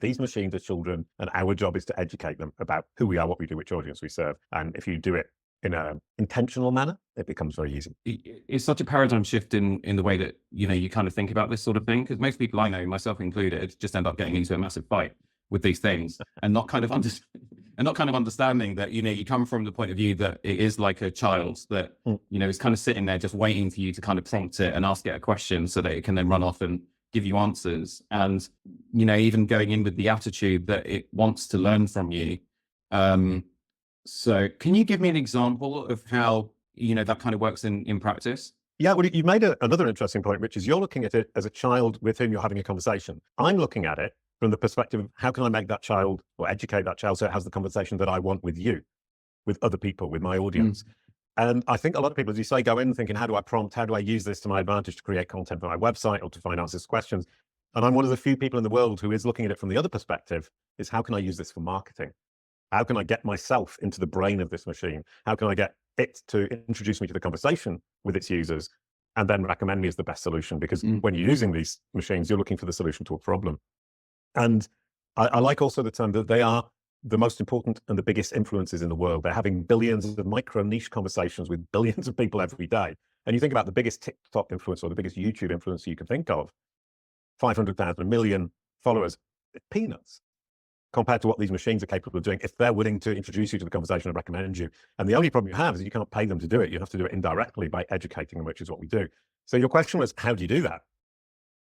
These machines are children, and our job is to educate them about who we are, what we do, which audience we serve. And if you do it in an intentional manner, it becomes very easy. It's such a paradigm shift in the way that, you kind of think about this sort of thing. Because most people I know, myself included, just end up getting into a massive fight with these things and not kind of understanding that, you come from the point of view that it is like a child that, is kind of sitting there just waiting for you to kind of prompt it and ask it a question so that it can then run off and give you answers. And, even going in with the attitude that it wants to learn from you. So can you give me an example of how, that kind of works in practice? Yeah, well, you made another interesting point, which is you're looking at it as a child with whom you're having a conversation. I'm looking at it from the perspective of how can I make that child or educate that child so it has the conversation that I want with you, with other people, with my audience. And I think a lot of people, as you say, go in thinking, how do I prompt? How do I use this to my advantage to create content for my website or to find answers to questions? And I'm one of the few people in the world who is looking at it from the other perspective, is how can I use this for marketing? How can I get myself into the brain of this machine? How can I get it to introduce me to the conversation with its users and then recommend me as the best solution? Because when you're using these machines, you're looking for the solution to a problem. And I like also the term that they are the most important and the biggest influences in the world. They're having billions of micro niche conversations with billions of people every day. And you think about the biggest TikTok influencer or the biggest YouTube influencer you can think of, 500,000, 1 million followers, it's peanuts compared to what these machines are capable of doing if they're willing to introduce you to the conversation and recommend you. And the only problem you have is you can't pay them to do it. You have to do it indirectly by educating them, which is what we do. So your question was, how do you do that?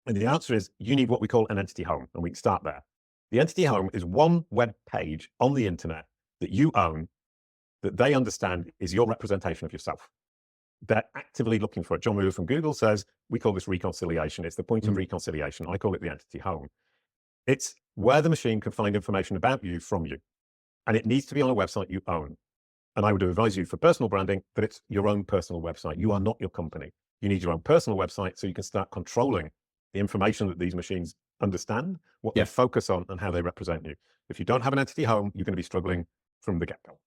And the answer is you need what we call an entity home, and we can start there. The entity home is one web page on the internet that you own, that they understand is your representation of yourself. They're actively looking for it. John Mueller from Google says, we call this reconciliation. It's the point of reconciliation. I call it the entity home. It's where the machine can find information about you from you. And it needs to be on a website you own. And I would advise you for personal branding that it's your own personal website. You are not your company. You need your own personal website so you can start controlling the information that these machines understand, what they focus on, and how they represent you. If you don't have an entity home, you're going to be struggling from the get-go.